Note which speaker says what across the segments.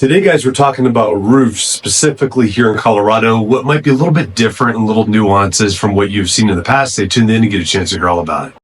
Speaker 1: Today, guys, we're talking about roofs, specifically here in Colorado, what might be a little bit different and little nuances from what you've seen in the past. Stay tuned in to get a chance to hear all about it.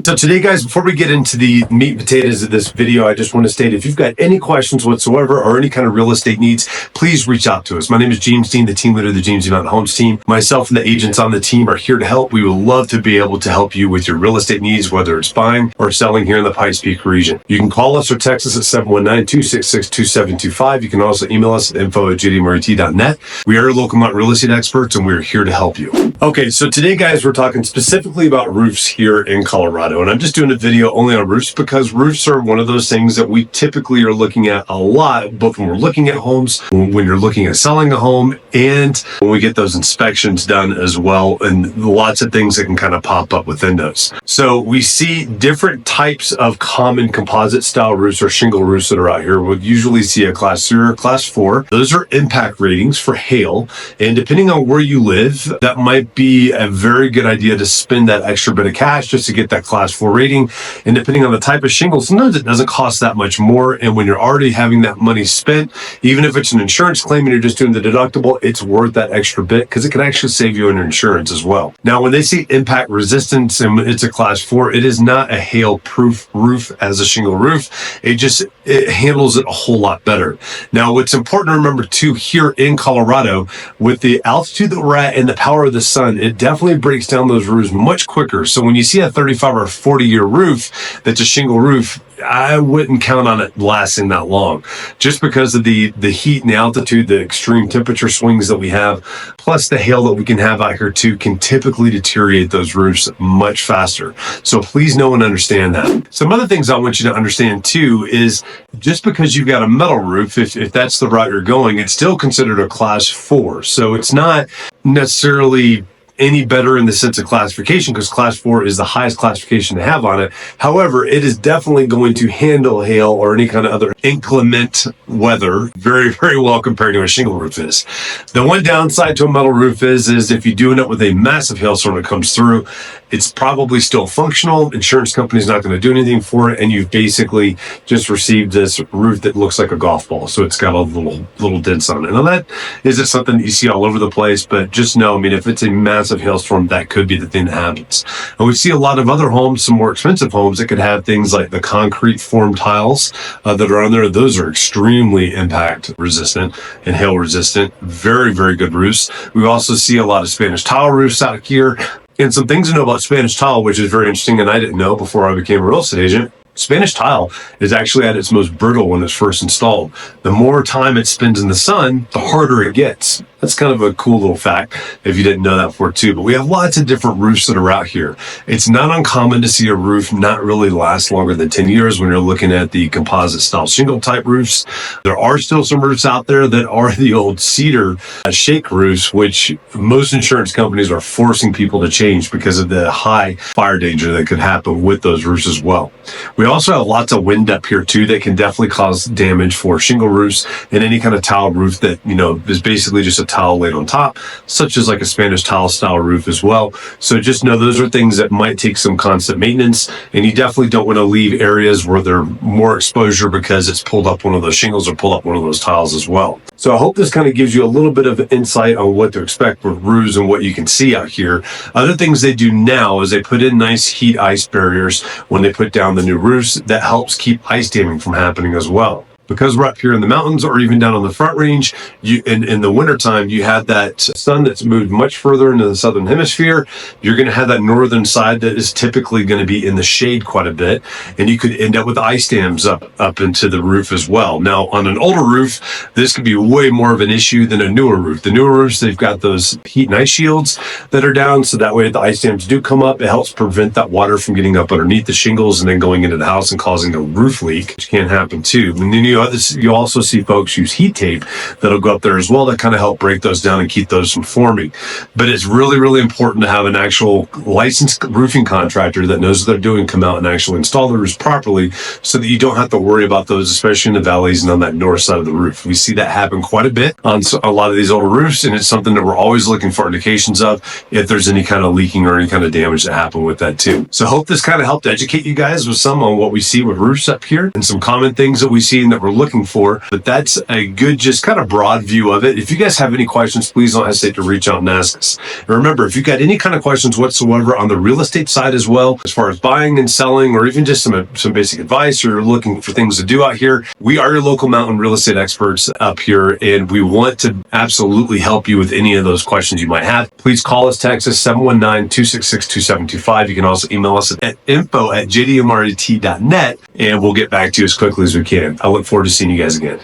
Speaker 1: So today, guys, before we get into the meat and potatoes of this video, I just want to state if you've got any questions whatsoever or any kind of real estate needs, please reach out to us. My name is James Dean, the team leader of the James Dean Mountain Homes team. Myself and the agents on the team are here to help. We would love to be able to help you with your real estate needs, whether it's buying or selling here in the Pikes Peak region. You can call us or text us at 719-266-2725. You can also email us at info@jdmrt.net. We are local mountain real estate experts, and we're here to help you. Okay, so today, guys, we're talking specifically about roofs here in Colorado. And I'm just doing a video only on roofs because roofs are one of those things that we typically are looking at a lot, both when we're looking at homes, when you're looking at selling a home, and when we get those inspections done as well, and lots of things that can kind of pop up within those. So we see different types of common composite style roofs or shingle roofs that are out here. We'll usually see a class 3 or class 4. Those are impact ratings for hail. And depending on where you live, that might be a very good idea to spend that extra bit of cash just to get that class 4 rating. And depending on the type of shingle, sometimes it doesn't cost that much more. And when you're already having that money spent, even if it's an insurance claim and you're just doing the deductible, it's worth that extra bit because it can actually save you on your insurance as well. Now, when they say impact resistance and it's a class 4, it is not a hail-proof roof as a shingle roof. It handles it a whole lot better. Now, what's important to remember too here in Colorado, with the altitude that we're at and the power of the sun, it definitely breaks down those roofs much quicker. So when you see a 35 or 40-year roof that's a shingle roof, I wouldn't count on it lasting that long, just because of the heat and the altitude, the extreme temperature swings that we have, plus the hail that we can have out here too, can typically deteriorate those roofs much faster. So please know and understand that. Some other things I want you to understand too is just because you've got a metal roof, if that's the route you're going, it's still considered a class 4. So it's not necessarily any better in the sense of classification, because class 4 is the highest classification to have on it. However, it is definitely going to handle hail or any kind of other inclement weather very, very well compared to a shingle roof is. The one downside to a metal roof is if you do end up with a massive hailstorm that comes through, it's probably still functional. Insurance company's not going to do anything for it, and you've basically just received this roof that looks like a golf ball. So it's got a little dents on it. Now that isn't something that you see all over the place, but just know, I mean, if it's a massive hailstorm, that could be the thing that happens. And we see a lot of other homes, some more expensive homes, that could have things like the concrete form tiles that are on there. Those are extremely impact resistant and hail resistant. Very, very good roofs. We also see a lot of Spanish tile roofs out here. And some things to know about Spanish tile, which is very interesting, and I didn't know before I became a real estate agent. Spanish tile is actually at its most brittle when it's first installed. The more time it spends in the sun, the harder it gets. That's kind of a cool little fact if you didn't know that before too. But we have lots of different roofs that are out here. It's not uncommon to see a roof not really last longer than 10 years when you're looking at the composite style shingle type roofs. There are still some roofs out there that are the old cedar shake roofs, which most insurance companies are forcing people to change because of the high fire danger that could happen with those roofs as well. We also have lots of wind up here too that can definitely cause damage for shingle roofs and any kind of tile roof that, is basically just a tile laid on top, such as like a Spanish tile style roof as well. So just know those are things that might take some constant maintenance, and you definitely don't want to leave areas where there's more exposure because it's pulled up one of those shingles or pulled up one of those tiles as well. So I hope this kind of gives you a little bit of insight on what to expect with roofs and what you can see out here. Other things they do now is they put in nice heat ice barriers when they put down the new roofs. That helps keep ice damming from happening as well. Because we're up here in the mountains or even down on the front range, in the wintertime, you have that sun that's moved much further into the southern hemisphere. You're going to have that northern side that is typically going to be in the shade quite a bit, and you could end up with ice dams up into the roof as well. Now, on an older roof, this could be way more of an issue than a newer roof. The newer roofs, they've got those heat and ice shields that are down, so that way if the ice dams do come up, it helps prevent that water from getting up underneath the shingles and then going into the house and causing a roof leak, which can happen too. And then you you'll also see folks use heat tape that'll go up there as well to kind of help break those down and keep those from forming. But it's really, really important to have an actual licensed roofing contractor that knows what they're doing come out and actually install the roofs properly so that you don't have to worry about those, especially in the valleys and on that north side of the roof. We see that happen quite a bit on a lot of these older roofs, and it's something that we're always looking for indications of if there's any kind of leaking or any kind of damage that happen with that too. So hope this kind of helped educate you guys with some on what we see with roofs up here and some common things that we see and that we're looking for. But that's a good, just kind of broad view of it. If you guys have any questions, please don't hesitate to reach out and ask us. And remember, if you've got any kind of questions whatsoever on the real estate side as well, as far as buying and selling, or even just some basic advice, or looking for things to do out here, we are your local mountain real estate experts up here, and we want to absolutely help you with any of those questions you might have. Please call us, text us 719-266-2725. You can also email us at info@jdmret.net, and we'll get back to you as quickly as we can. I look forward to seeing you guys again.